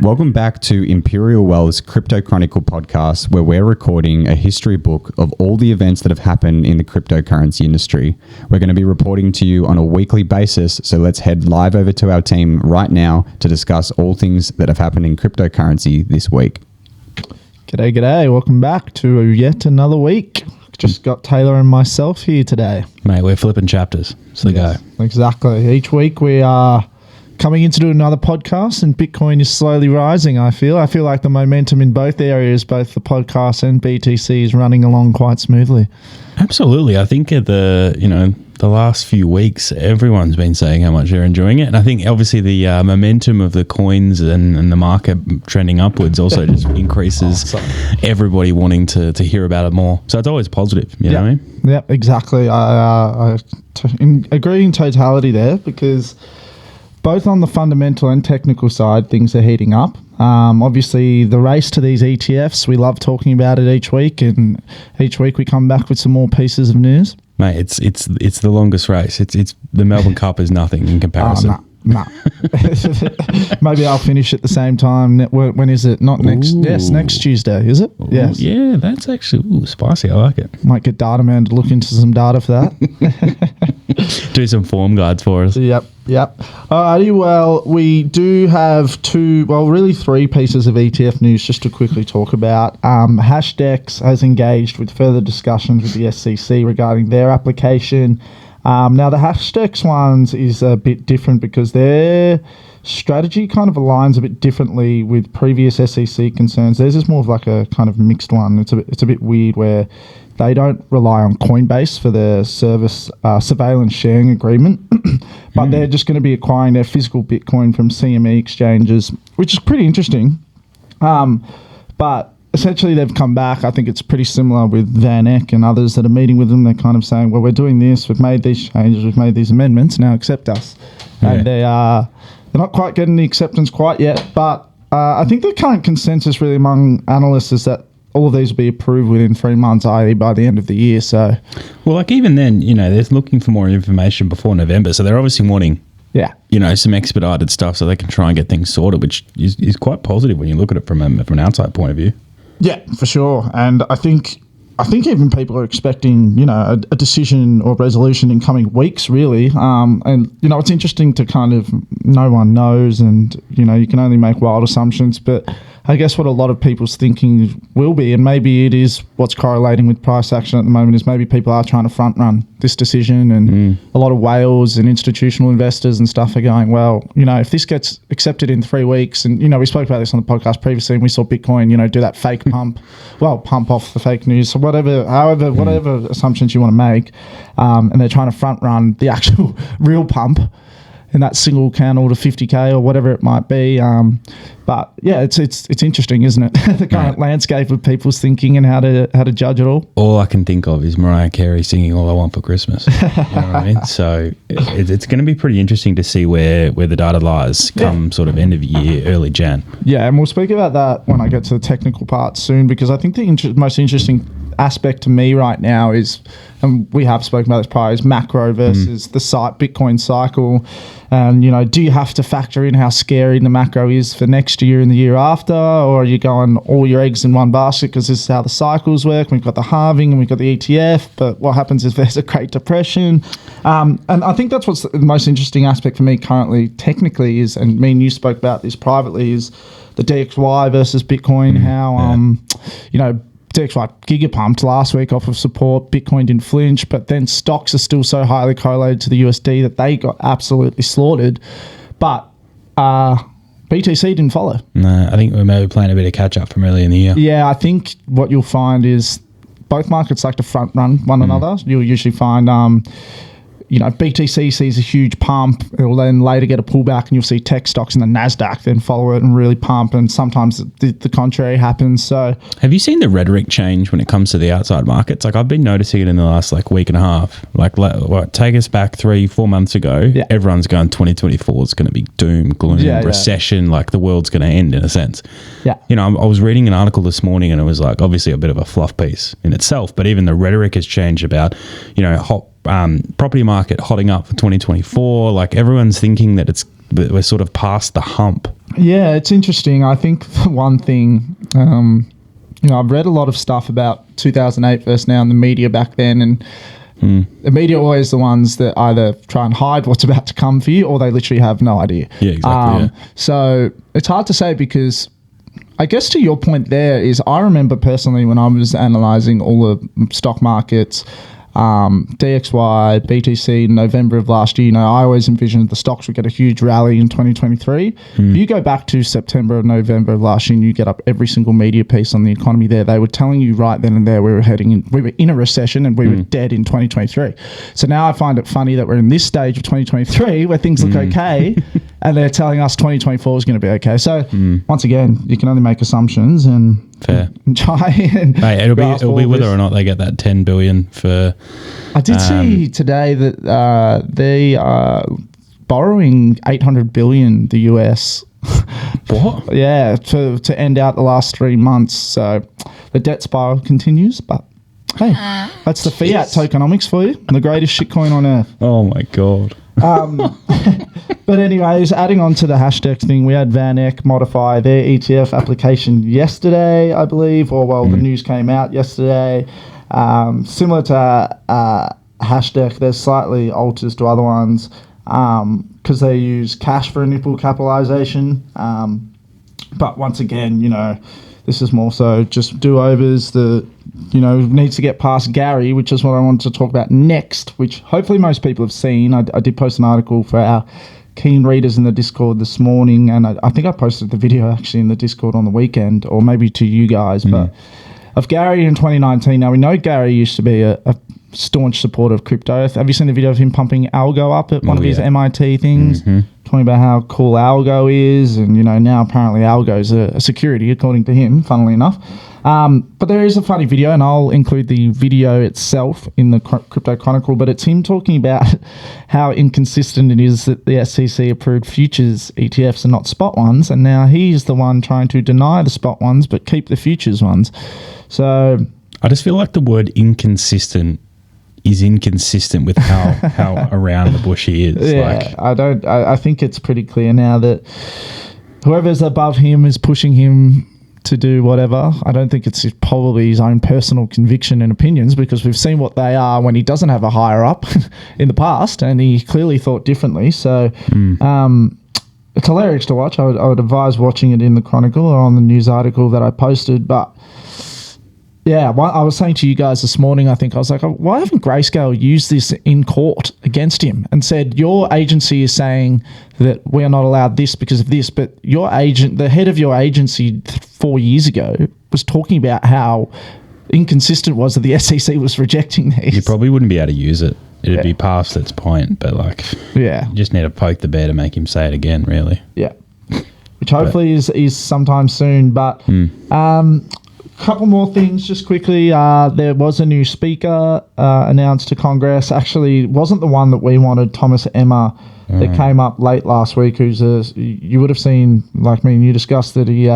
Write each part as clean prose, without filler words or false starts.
Welcome back to Imperial Wealth's Crypto Chronicle podcast, where we're recording a history book of all the events that have happened in the cryptocurrency industry. We're going to be reporting to you on a weekly basis, so let's head live over to our team right now to discuss all things that have happened in cryptocurrency this week. G'day. Welcome back to yet another week. Just got Taylor and myself here today. Mate, we're flipping chapters. So yes, go. Exactly. Each week we are coming in to do another podcast, and Bitcoin is slowly rising, I feel. I feel like the momentum in both areas, both the podcast and BTC, is running along quite smoothly. Absolutely. I think at the last few weeks, everyone's been saying how much they're enjoying it. And I think obviously the momentum of the coins and the market trending upwards also just increases everybody wanting to hear about it more. So it's always positive, you know what I mean? Yeah, exactly. I agree in totality there, because both on the fundamental and technical side, things are heating up. Obviously, the race to these ETFs, we love talking about it each week, and each week we come back with some more pieces of news. Mate, it's the longest race. It's the Melbourne Cup is nothing in comparison. No. Maybe I'll finish at the same time. When is it? Not next. Ooh. Yes, next Tuesday. Is it? Ooh, yes. Yeah, that's actually spicy. I like it. Might get Data Man to look into some data for that. Do some form guides for us. Yep. Alrighty. Well, we do have three pieces of ETF news just to quickly talk about. Hashdex has engaged with further discussions with the SEC regarding their application. Now, the Hashdex ones is a bit different because their strategy kind of aligns a bit differently with previous SEC concerns. Theirs is more of like a kind of mixed one. It's a bit weird where they don't rely on Coinbase for their service surveillance sharing agreement, but they're just going to be acquiring their physical Bitcoin from CME exchanges, which is pretty interesting. But essentially, they've come back. I think it's pretty similar with Van Eck and others that are meeting with them. They're kind of saying, well, we're doing this. We've made these changes. We've made these amendments. Now accept us. Yeah. And they're not quite getting the acceptance quite yet. But I think the current consensus really among analysts is that all of these will be approved within 3 months, i.e. by the end of the year. So, well, like even then, they're looking for more information before November. So they're obviously wanting some expedited stuff so they can try and get things sorted, which is quite positive when you look at it from an outside point of view. Yeah, for sure. And I think even people are expecting, a decision or resolution in coming weeks, really. And it's interesting to kind of, no one knows, and, you can only make wild assumptions. But I guess what a lot of people's thinking will be, and maybe it is what's correlating with price action at the moment, is maybe people are trying to front run this decision, and a lot of whales and institutional investors and stuff are going, well, if this gets accepted in 3 weeks, and, we spoke about this on the podcast previously, and we saw Bitcoin, do that fake pump off the fake news, so whatever assumptions you want to make, and they're trying to front run the actual real pump in that single candle to 50k or whatever it might be. But yeah, it's interesting, isn't it? The current landscape of people's thinking and how to judge it all. All I can think of is Mariah Carey singing "All I Want for Christmas." You know what I mean? So it's going to be pretty interesting to see where the data lies come sort of end of year, early Jan. Yeah, and we'll speak about that when I get to the technical part soon, because I think the most interesting aspect to me right now is, and we have spoken about this prior, is macro versus the Bitcoin cycle. And, do you have to factor in how scary the macro is for next year and the year after, or are you going all your eggs in one basket because this is how the cycles work? We've got the halving and we've got the ETF, but what happens if there's a Great Depression? And I think that's what's the most interesting aspect for me currently, technically, is, and me and you spoke about this privately, is the DXY versus Bitcoin, how, DXY gigapumped last week off of support. Bitcoin didn't flinch, but then stocks are still so highly correlated to the USD that they got absolutely slaughtered. But BTC didn't follow. No, I think we may be playing a bit of catch up from early in the year. Yeah, I think what you'll find is both markets like to front run one another. You'll usually find BTC sees a huge pump. It will then later get a pullback, and you'll see tech stocks in the NASDAQ then follow it and really pump, and sometimes the contrary happens. So, have you seen the rhetoric change when it comes to the outside markets? Like, I've been noticing it in the last week and a half. Take us back 3-4 months ago, everyone's going 2024 is going to be doom, gloom, recession, like the world's going to end in a sense. Yeah. I was reading an article this morning, and it was obviously a bit of a fluff piece in itself, but even the rhetoric has changed about, property market hotting up for 2024. Like, everyone's thinking that we're sort of past the hump Yeah, it's interesting. I think the one thing, I've read a lot of stuff about 2008 versus now in the media back then, and the media are always the ones that either try and hide what's about to come for you, or they literally have no idea. Yeah, exactly. So it's hard to say, because I guess to your point there is, I remember personally when I was analysing all the stock markets, DXY, BTC in November of last year, I always envisioned the stocks would get a huge rally in 2023. If you go back to September or November of last year and you get up every single media piece on the economy there, they were telling you right then and there we were in a recession and we were dead in 2023. So now I find it funny that we're in this stage of 2023 where things look okay and they're telling us 2024 is going to be okay. So once again, you can only make assumptions and fair. Try and Hey, it'll be whether or not they get that 10 billion for. I did see today that they are borrowing 800 billion the US. What? Yeah, to end out the last 3 months. So the debt spiral continues, but hey, that's the fiat tokenomics for you. The greatest shitcoin on earth. Oh my God. But anyways, adding on to the hashtag thing, we had Van Eck modify their ETF application yesterday, I believe, or the news came out yesterday. Similar to hashtag, there's slightly alters to other ones because they use cash for initial capitalization. But once again, this is more so just do-overs. Needs to get past Gary, which is what I wanted to talk about next, which hopefully most people have seen. I did post an article for our keen readers in the Discord this morning, and I think I posted the video actually in the Discord on the weekend, or maybe to you guys, but of Gary in 2019. Now, we know Gary used to be a staunch supporter of crypto. Have you seen the video of him pumping algo up at one of his MIT things? Talking about how cool algo is, and now apparently algo is a security, according to him, funnily enough. But there is a funny video, and I'll include the video itself in the Crypto Chronicle, but it's him talking about how inconsistent it is that the SEC approved futures ETFs and not spot ones, and now he's the one trying to deny the spot ones but keep the futures ones. So I just feel like the word inconsistent is inconsistent with how around the bush he is. Yeah, I think it's pretty clear now that whoever's above him is pushing him to do whatever. I don't think it's probably his own personal conviction and opinions, because we've seen what they are when he doesn't have a higher up in the past, and he clearly thought differently. So it's hilarious to watch. I would advise watching it in the Chronicle or on the news article that I posted. But yeah, I was saying to you guys this morning, I was like, why haven't Grayscale used this in court against him and said, your agency is saying that we are not allowed this because of this, but the head of your agency 4 years ago was talking about how inconsistent was that the SEC was rejecting these. You probably wouldn't be able to use it. It'd be past its point, but you just need to poke the bear to make him say it again, really. Yeah. Which hopefully is sometime soon, but couple more things just quickly. There was a new speaker announced to Congress. Actually, it wasn't the one that we wanted, Thomas Emmer, that came up late last week, you would have seen, like me and you discussed, that he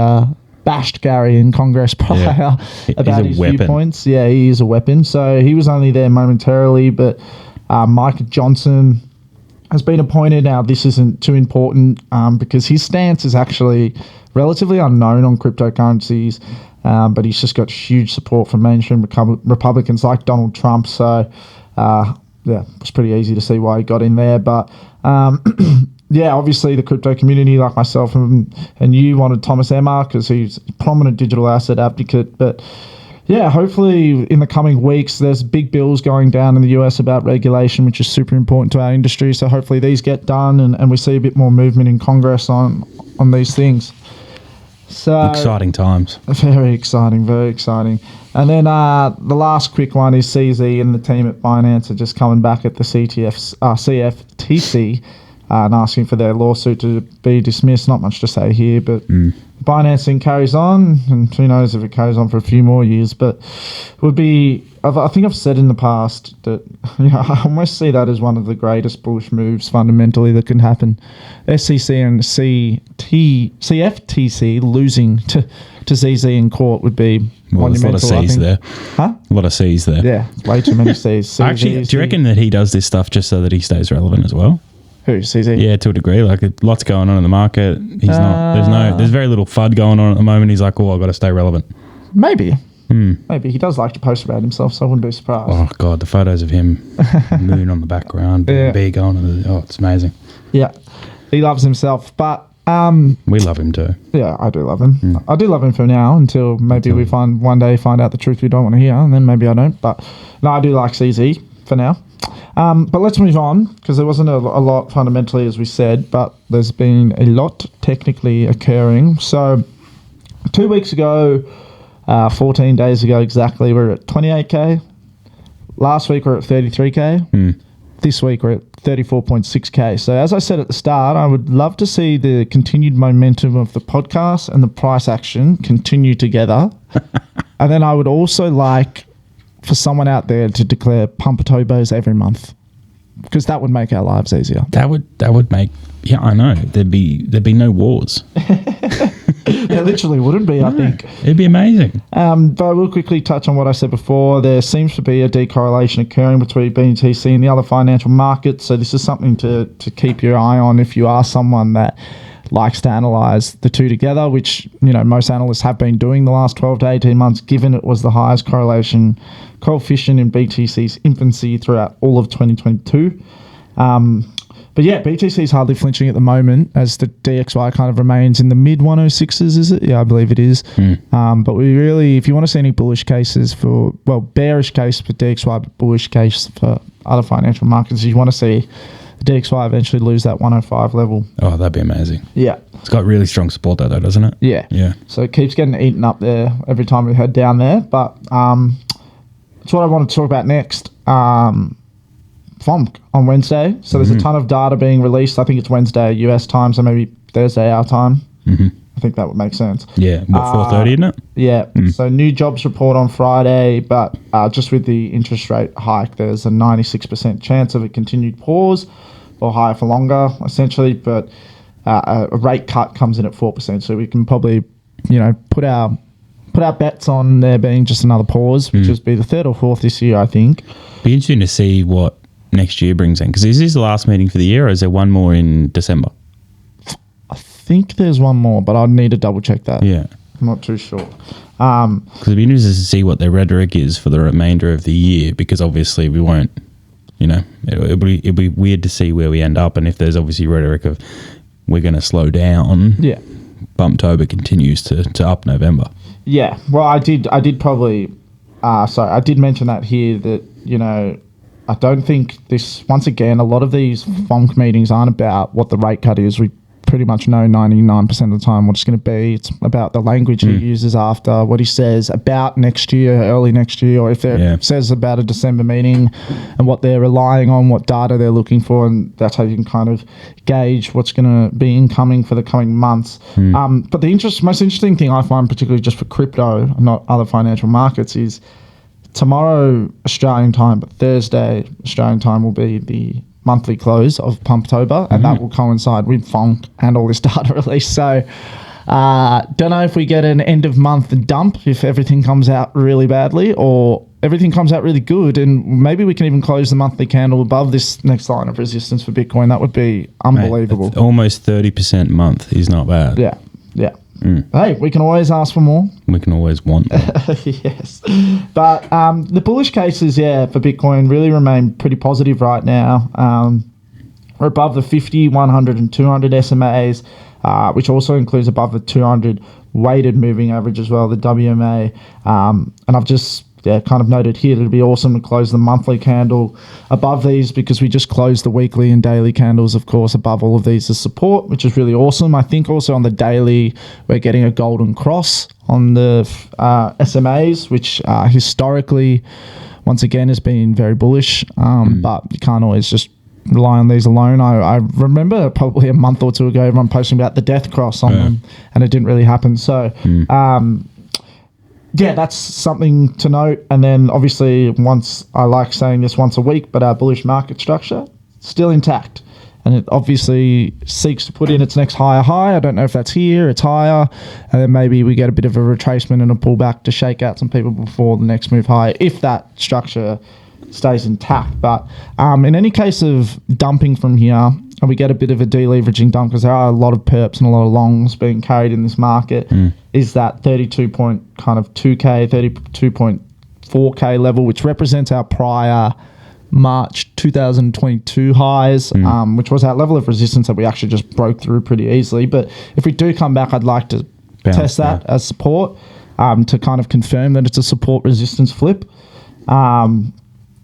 bashed Gary in Congress prior about his viewpoints. Yeah, he is a weapon. So he was only there momentarily, but Mike Johnson has been appointed. Now, this isn't too important because his stance is actually relatively unknown on cryptocurrencies. But he's just got huge support from mainstream Republicans like Donald Trump. So, it's pretty easy to see why he got in there. But, obviously the crypto community, like myself and you, wanted Thomas Emmer because he's a prominent digital asset advocate. But, hopefully in the coming weeks, there's big bills going down in the US about regulation, which is super important to our industry. So hopefully these get done and we see a bit more movement in Congress on these things. So exciting times. Very exciting, very exciting. And then the last quick one is CZ and the team at Binance are just coming back at the CFTC and asking for their lawsuit to be dismissed. Not much to say here, but Binance carries on, and who knows if it carries on for a few more years. But it would be, I think I've said in the past that I almost see that as one of the greatest bullish moves fundamentally that can happen. SEC and CFTC losing to ZZ in court would be monumental. There's a lot of C's there. Huh? A lot of C's there. Yeah, way too many C's. Actually, do you reckon that he does this stuff just so that he stays relevant as well? Who, CZ? Yeah, to a degree. Like, lots going on in the market. He's not. There's very little FUD going on at the moment. He's like, oh, I've got to stay relevant. Maybe. Maybe. He does like to post about himself, so I wouldn't be surprised. Oh, God, the photos of him moving on the background, big on. Oh, it's amazing. Yeah. He loves himself, but... we love him too. Yeah, I do love him. I do love him for now until maybe we find out the truth we don't want to hear, and then maybe I don't. But no, I do like CZ for now. But let's move on, because there wasn't a lot fundamentally, as we said, but there's been a lot technically occurring. So 2 weeks ago, 14 days ago exactly, we're at 28K. Last week we're at 33K. This week we're at 34.6K. So as I said at the start, I would love to see the continued momentum of the podcast and the price action continue together. And then I would also like for someone out there to declare Pumpatobos every month, because that would make our lives easier. That would make, yeah, I know. There'd be no wars. There literally wouldn't be, I think. It'd be amazing. But I will quickly touch on what I said before. There seems to be a decorrelation occurring between BTC and the other financial markets. So this is something to keep your eye on if you are someone that likes to analyze the two together, which, you know, most analysts have been doing the last 12 to 18 months, given it was the highest correlation coefficient in BTC's infancy throughout all of 2022. But yeah, BTC is hardly flinching at the moment, as the DXY kind of remains in the mid 106s, is it? Yeah, I believe it is. But we really, if you want to see any bullish cases for, well, bearish case for DXY, but bullish case for other financial markets, you want to see the DXY eventually lose that 105 level. Oh, that'd be amazing. Yeah. It's got really strong support though, doesn't it? Yeah. Yeah. So it keeps getting eaten up there every time we head down there. But that's what I want to talk about next. FOMC on Wednesday. So there's a ton of data being released. I think it's Wednesday US time, so maybe Thursday our time. I think that would make sense. Yeah, what, 4:30, isn't it? Yeah. So new jobs report on Friday, but just with the interest rate hike, there's a 96% chance of a continued pause or higher for longer, essentially. But a rate cut comes in at 4%, so we can probably, you know, put our bets on there being just another pause, which would be the third or fourth this year, I think. Be interesting to see what next year brings in, because is this the last meeting for the year, or is there one more in December? I think there's one more, but I'd need to double check that. Yeah, I'm not too sure. Because it'd be interesting to see what their rhetoric is for the remainder of the year, because obviously we won't, you know, it'll be weird to see where we end up, and if there's obviously rhetoric of we're going to slow down, Yeah. Bumptober continues to up November. Yeah. Well, I did probably, I did mention that here, that, you know, I don't think this, once again, a lot of these FOMC meetings aren't about what the rate cut is. We pretty much know 99% of the time what it's going to be. It's about the language he uses after, what he says about next year, early next year, or if it says about a December meeting and what they're relying on, what data they're looking for, and that's how you can kind of gauge what's going to be incoming for the coming months. But the most interesting thing I find, particularly just for crypto, not other financial markets, is tomorrow Australian time, but Thursday Australian time will be the monthly close of Pumptober, and that will coincide with FOMC and all this data release. So don't know if we get an end of month dump if everything comes out really badly, or everything comes out really good, and maybe we can even close the monthly candle above this next line of resistance for Bitcoin. That would be unbelievable. Mate, almost 30% month is not bad. Yeah. Hey, we can always ask for more. We can always want more. Yes. But the bullish cases, for Bitcoin really remain pretty positive right now. We're above the 50, 100, and 200 SMAs, which also includes above the 200 weighted moving average as well, the WMA. And I've just kind of noted here that it'd be awesome to close the monthly candle above these, because we just closed the weekly and daily candles, of course, above all of these as support, which is really awesome. I think also on the daily, we're getting a golden cross on the SMAs, which historically, once again, has been very bullish. But you can't always just rely on these alone. I remember probably a month or two ago, everyone posting about the death cross on them, and it didn't really happen. So, that's something to note. And then obviously, I like saying this once a week, but our bullish market structure still intact, and it obviously seeks to put in its next higher high. I don't know if that's here, it's higher, and then maybe we get a bit of a retracement and a pullback to shake out some people before the next move higher, if that structure stays intact. But in any case of dumping from here, and we get a bit of a deleveraging done because there are a lot of perps and a lot of longs being carried in this market, is that 32.4K level, which represents our prior March 2022 highs, which was our level of resistance that we actually just broke through pretty easily. But if we do come back, I'd like to test that as support, to kind of confirm that it's a support resistance flip.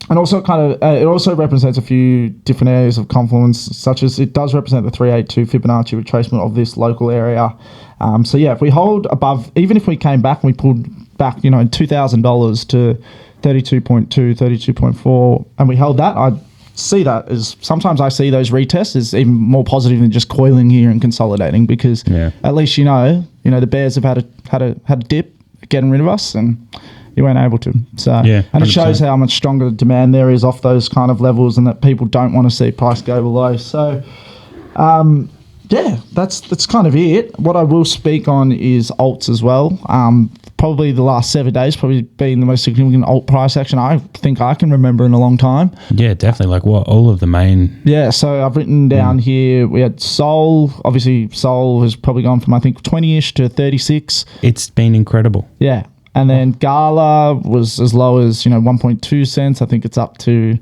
And also it also represents a few different areas of confluence, such as it does represent the 382 Fibonacci retracement of this local area. So yeah, if we hold above, even if we came back and we pulled back, $2,000 to 32.2, 32.4, and we held that, I'd see that as, sometimes I see those retests as even more positive than just coiling here and consolidating, because at least the bears have had a dip, getting rid of us, and you weren't able to. So, and it shows how much stronger the demand there is off those kind of levels, and that people don't want to see price go below. So, that's kind of it. What I will speak on is alts as well. Probably the last 7 days probably been the most significant alt price action I think I can remember in a long time. Yeah, definitely. Like what? All of the main. Yeah, so I've written down here, we had Sol. Obviously, Sol has probably gone from, I think, 20-ish to 36. It's been incredible. Yeah. And then Gala was as low as 1.2 cents. I think it's up to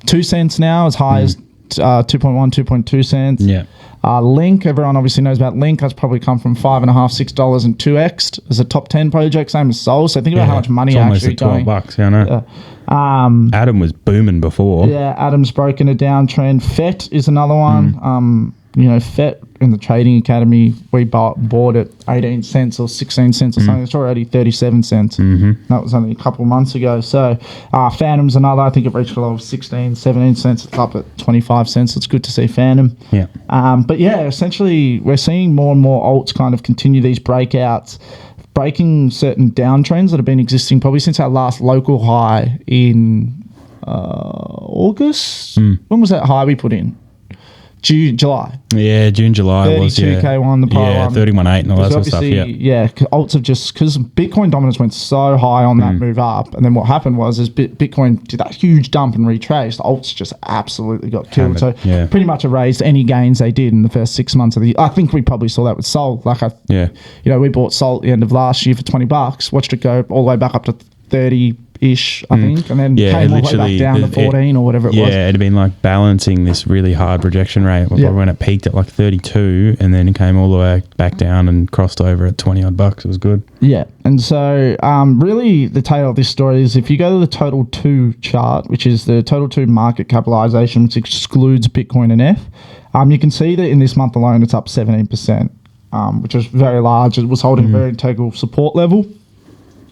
2 cents now, as high as 2.1, 2.2 cents. Yeah. Link, everyone obviously knows about Link. That's probably come from $5.5, $6 and 2x as a top 10 project, same as Sol. So think about how much money actually going. Almost $12. Yeah, I know. Adam was booming before. Yeah, Adam's broken a downtrend. FET is another one. FET in the Trading Academy, we bought at 18 cents or 16 cents or something. It's already 37 cents. That was only a couple of months ago. So Phantom's another. I think it reached a low of 16, 17 cents. It's up at 25 cents. It's good to see Phantom. Yeah. But yeah, essentially we're seeing more and more alts kind of continue these breakouts, breaking certain downtrends that have been existing probably since our last local high in August. When was that high we put in? July. Yeah, June, July was, 32K1, the prior one. 31.8 and all that sort of stuff, alts have just, because Bitcoin dominance went so high on that move up, and then what happened was Bitcoin did that huge dump and retraced, alts just absolutely got killed. So pretty much erased any gains they did in the first 6 months of the year. I think we probably saw that with Sol. We bought Sol at the end of last year for $20, watched it go all the way back up to 30-ish, I think, and then came all the way back down to 14 or whatever it was. Yeah, it had been like balancing this really hard rejection rate when it peaked at like 32 and then it came all the way back down and crossed over at 20 odd bucks. It was good. Yeah, and so really the tale of this story is if you go to the Total 2 chart, which is the Total 2 market capitalization, which excludes Bitcoin and ETH, you can see that in this month alone it's up 17%, which is very large. It was holding a very integral support level.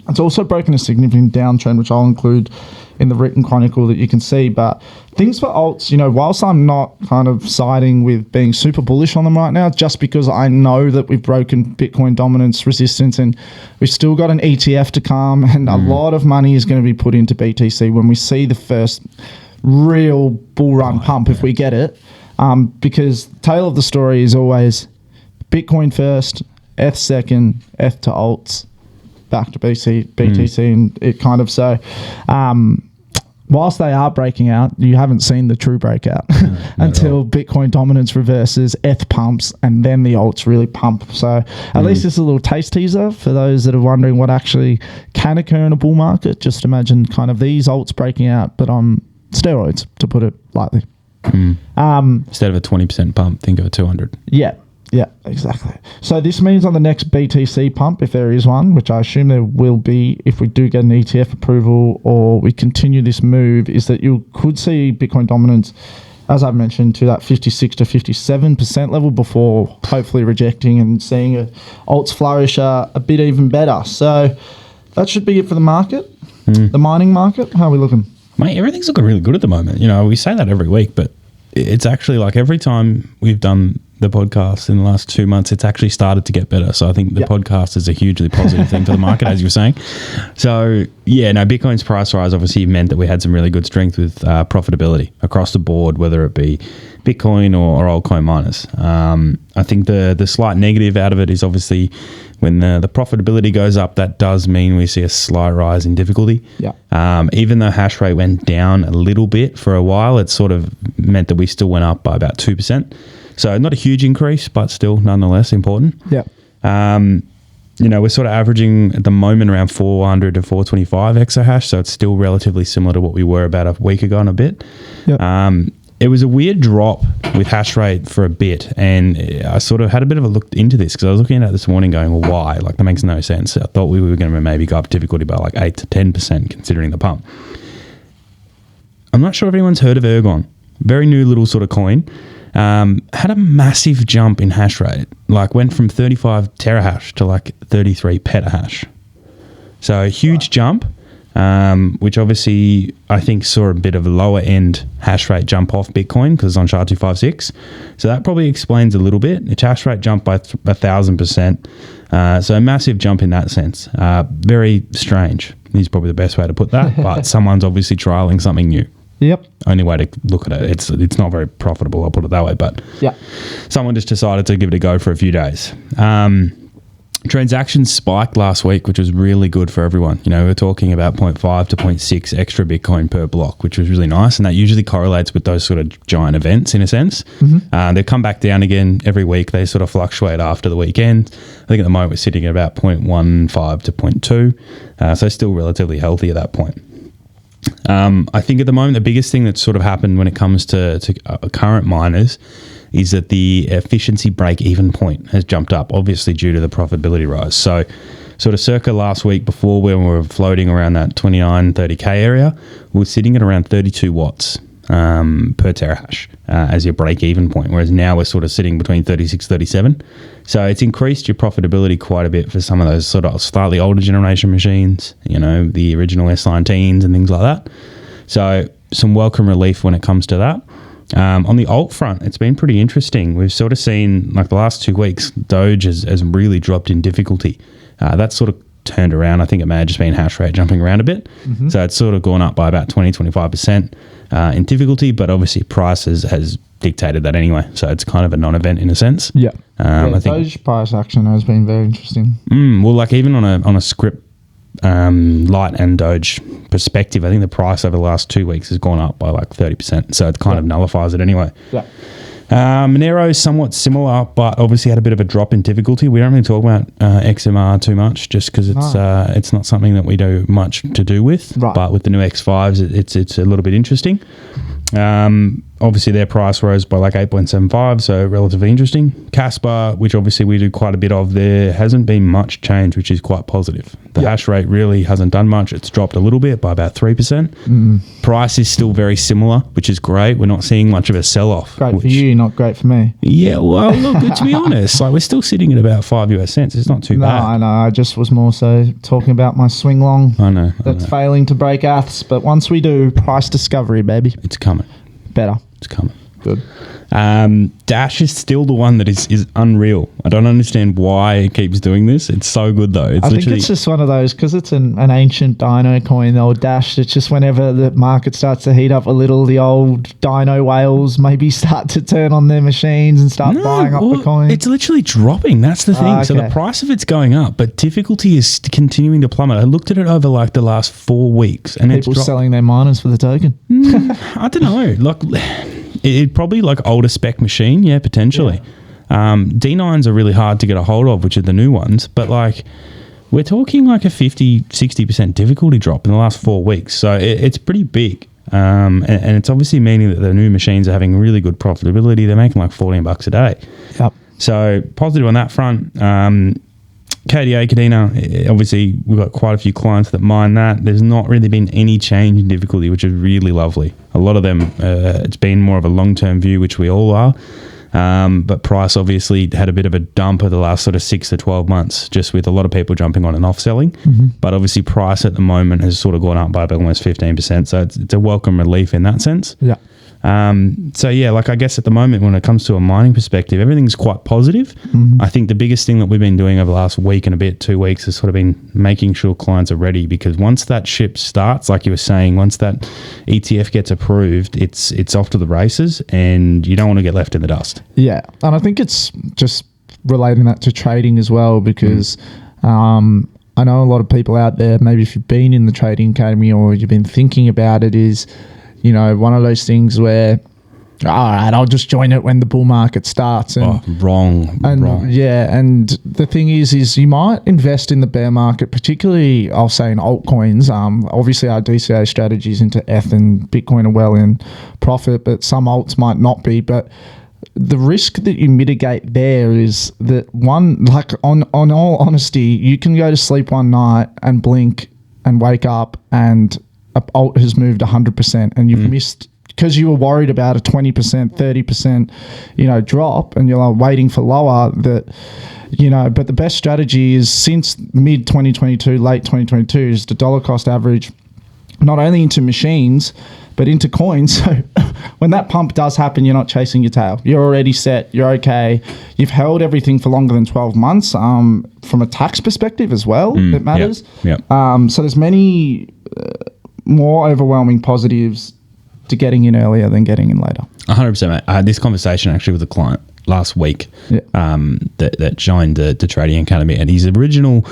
It's also broken a significant downtrend, which I'll include in the written chronicle that you can see. But things for alts, whilst I'm not kind of siding with being super bullish on them right now, just because I know that we've broken Bitcoin dominance resistance and we've still got an ETF to come, and a lot of money is going to be put into BTC when we see the first real bull run pump, if we get it. Because the tale of the story is always Bitcoin first, ETH second, ETH to alts, back to BTC, and it kind of whilst they are breaking out, you haven't seen the true breakout until Bitcoin dominance reverses, ETH pumps, and then the alts really pump. So at least it's a little taste teaser for those that are wondering what actually can occur in a bull market. Just imagine kind of these alts breaking out, but on steroids, to put it lightly. Instead of a 20% pump, think of a 200. Yeah, exactly. So this means on the next BTC pump, if there is one, which I assume there will be if we do get an ETF approval or we continue this move, is that you could see Bitcoin dominance, as I've mentioned, to that 56 to 57% level before hopefully rejecting and seeing alts flourish a bit even better. So that should be it for the market. The mining market, how are we looking? Mate, everything's looking really good at the moment. We say that every week, but it's actually like every time we've done the podcast in the last 2 months, it's actually started to get better. So I think the podcast is a hugely positive thing for the market, as you were saying. So yeah, no, Bitcoin's price rise obviously meant that we had some really good strength with profitability across the board, whether it be Bitcoin or altcoin miners. I think the slight negative out of it is obviously when the profitability goes up, that does mean we see a slight rise in difficulty. Yeah. Even though hash rate went down a little bit for a while, it sort of meant that we still went up by about 2%. So not a huge increase, but still nonetheless important. Yeah. We're sort of averaging at the moment around 400 to 425 exahash. So it's still relatively similar to what we were about a week ago and a bit. Yeah. It was a weird drop with hash rate for a bit, and I sort of had a bit of a look into this because I was looking at it this morning going, well, why? Like, that makes no sense. I thought we were going to maybe go up difficulty by like 8 to 10% considering the pump. I'm not sure if anyone's heard of Ergon. Very new little sort of coin. Had a massive jump in hash rate, like went from 35 terahash to like 33 petahash. So a huge jump. Which obviously I think saw a bit of a lower end hash rate jump off Bitcoin because it's on SHA-256. So that probably explains a little bit. Its hash rate jumped by 1,000%. So a massive jump in that sense. Very strange is probably the best way to put that. But someone's obviously trialing something new. Yep. Only way to look at it. It's not very profitable, I'll put it that way. But yeah, someone just decided to give it a go for a few days. Transactions spiked last week, which was really good for everyone. We're talking about 0.5 to 0.6 extra Bitcoin per block, which was really nice. And that usually correlates with those sort of giant events in a sense. Mm-hmm. They come back down again every week. They sort of fluctuate after the weekend. I think at the moment we're sitting at about 0.15 to 0.2. So still relatively healthy at that point. I think at the moment the biggest thing that's sort of happened when it comes to current miners is that the efficiency break-even point has jumped up, obviously due to the profitability rise. So sort of circa last week before when we were floating around that 29, 30K area, we were sitting at around 32 watts per terahash as your break-even point, whereas now we're sort of sitting between 36, 37. So it's increased your profitability quite a bit for some of those sort of slightly older generation machines, the original S19s and things like that. So some welcome relief when it comes to that. On the alt front, it's been pretty interesting. We've sort of seen, like the last 2 weeks, Doge has really dropped in difficulty. That's sort of turned around. I think it may have just been hash rate jumping around a bit. Mm-hmm. So it's sort of gone up by about 20, 25% in difficulty, but obviously price has dictated that anyway. So it's kind of a non-event in a sense. Yeah. I think Doge price action has been very interesting. Well, like even on a script Light and Doge perspective, I think the price over the last 2 weeks has gone up by like 30%. So it kind of nullifies it anyway. Yeah. Monero is somewhat similar, but obviously had a bit of a drop in difficulty. We don't really talk about XMR too much just because it's not something that we do much to do with. Right. But with the new X5s, it's a little bit interesting. Obviously, their price rose by like 8.75, so relatively interesting. Casper, which obviously we do quite a bit of, there hasn't been much change, which is quite positive. The hash rate really hasn't done much. It's dropped a little bit by about 3%. Price is still very similar, which is great. We're not seeing much of a sell-off. Great for you, not great for me. Yeah, well, look, to be honest, like we're still sitting at about 5 US cents. It's not too bad. No, I know. I just was more so talking about my swing long. I know. That's failing to break ATHs, but once we do, price discovery, baby. It's coming. Better. It's coming. Good. Dash is still the one that is unreal. I don't understand why it keeps doing this. It's so good though. I think it's just one of those, because it's an ancient dino coin, the old Dash. It's just whenever the market starts to heat up a little, the old dino whales maybe start to turn on their machines and start buying up the coin. It's literally dropping. That's the thing. Okay. So the price of it's going up, but difficulty is continuing to plummet. I looked at it over like the last 4 weeks, and people selling their miners for the token. I don't know. Like it probably like older spec machine, yeah, potentially. Yeah. D9s are really hard to get a hold of, which are the new ones, but like we're talking like a 50-60% difficulty drop in the last 4 weeks. So it's pretty big. And it's obviously meaning that the new machines are having really good profitability. They're making like $14 a day. Yep. So positive on that front. KDA, Kadena, obviously we've got quite a few clients that mine that. There's not really been any change in difficulty, which is really lovely. A lot of them, it's been more of a long-term view, which we all are. But price obviously had a bit of a dump over the last sort of 6 to 12 months, just with a lot of people jumping on and off selling. Mm-hmm. But obviously price at the moment has sort of gone up by about almost 15%. So it's a welcome relief in that sense. Yeah. So yeah, like I guess at the moment when it comes to a mining perspective, everything's quite positive. I think the biggest thing that we've been doing over the last week and a bit, 2 weeks, has sort of been making sure clients are ready, because once that ship starts, like you were saying, once that ETF gets approved, it's off to the races, and you don't want to get left in the dust. Yeah, and I think it's just relating that to trading as well, because I know a lot of people out there, maybe if you've been in the trading academy or you've been thinking about it, is, you know, one of those things where, all right, I'll just join it when the bull market starts. And, wrong. Yeah, and the thing is you might invest in the bear market, particularly, I'll say, in altcoins. Obviously, our DCA strategies into ETH and Bitcoin are well in profit, but some alts might not be. But the risk that you mitigate there is that one, like on all honesty, you can go to sleep one night and blink and wake up and a alt has moved 100% and you've missed, because you were worried about a 20%, 30%, you know, drop, and you're like waiting for lower, that, you know. But the best strategy is, since mid 2022, late 2022, is the dollar cost average, not only into machines, but into coins. So when that pump does happen, you're not chasing your tail. You're already set. You're okay. You've held everything for longer than 12 months. From a tax perspective as well, it matters. Yep. So there's many more overwhelming positives to getting in earlier than getting in later. 100%, mate. I had this conversation actually with a client last week that joined the Trading Academy, and his original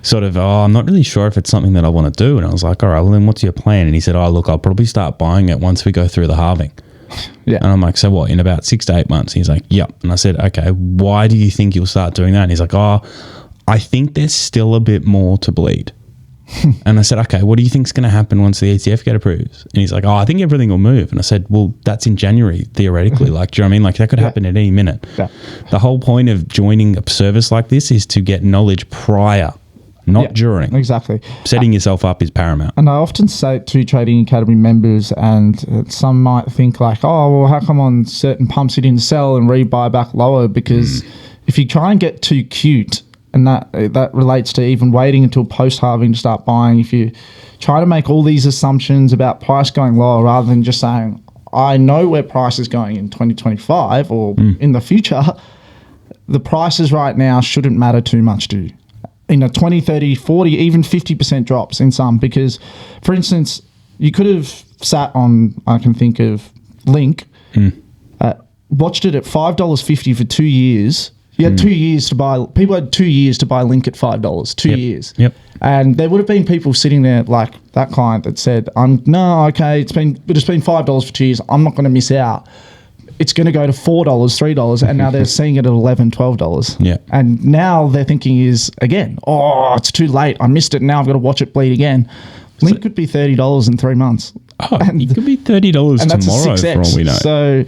sort of, I'm not really sure if it's something that I want to do. And I was like, all right, well then what's your plan? And he said, look, I'll probably start buying it once we go through the halving. Yeah. And I'm like, so what, in about 6 to 8 months? He's like, yep. And I said, okay, why do you think you'll start doing that? And he's like, I think there's still a bit more to bleed. And I said, okay, what do you think's going to happen once the ETF get approved? And he's like, I think everything will move. And I said, well, that's in January, theoretically. Like, do you know what I mean? Like, that could happen at any minute. Yeah. The whole point of joining a service like this is to get knowledge prior, not during. Exactly. Setting yourself up is paramount. And I often say it to Trading Academy members, and some might think like, well, how come on certain pumps you didn't sell and rebuy back lower? Because if you try and get too cute, and that relates to even waiting until post-halving to start buying, if you try to make all these assumptions about price going lower rather than just saying, I know where price is going in 2025 or in the future, the prices right now shouldn't matter too much to you. You know, 20, 30, 40, even 50% drops in some, because, for instance, you could have sat on, I can think of Link, watched it at $5.50 for 2 years. You had 2 years to buy, people had 2 years to buy Link at $5, 2 years. Yep. And there would have been people sitting there like that client that said, it's been $5 for 2 years. I'm not going to miss out. It's going to go to $4, $3, and now they're seeing it at $11, $12. Yeah. And now their thinking is, again, it's too late. I missed it. Now I've got to watch it bleed again. Link could be $30 in 3 months. It could be $30 tomorrow for all we know. So,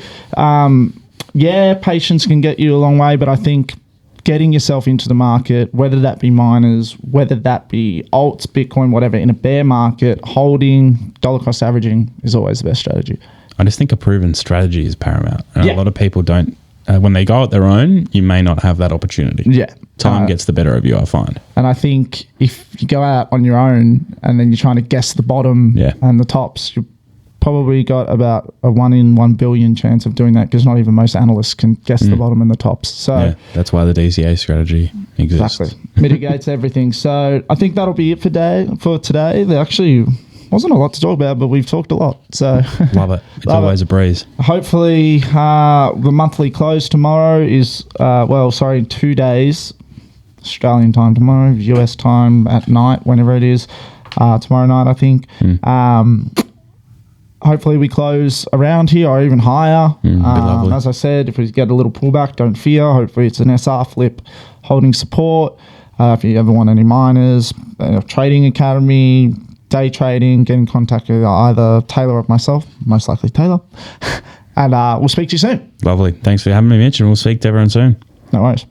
patience can get you a long way, but I think getting yourself into the market, whether that be miners, whether that be alts, Bitcoin, whatever, in a bear market, holding, dollar cost averaging is always the best strategy. I just think a proven strategy is paramount. And a lot of people don't, when they go at their own, you may not have that opportunity. Yeah. Time gets the better of you, I find. And I think if you go out on your own and then you're trying to guess the bottom and the tops, you've probably got about a 1 in 1 billion chance of doing that, because not even most analysts can guess the bottom and the tops. So that's why the DCA strategy exists. Exactly. Mitigates everything. So I think that'll be it for today. There actually wasn't a lot to talk about, but we've talked a lot. So love it. It's always a breeze. Hopefully the monthly close tomorrow is 2 days Australian time tomorrow, US time at night, whenever it is, tomorrow night I think. Hopefully we close around here or even higher. As I said, if we get a little pullback, don't fear. Hopefully it's an SR flip holding support. If you ever want any miners, Trading Academy, day trading, get in contact with either Taylor or myself, most likely Taylor. And we'll speak to you soon. Lovely. Thanks for having me, Mitch, and we'll speak to everyone soon. No worries.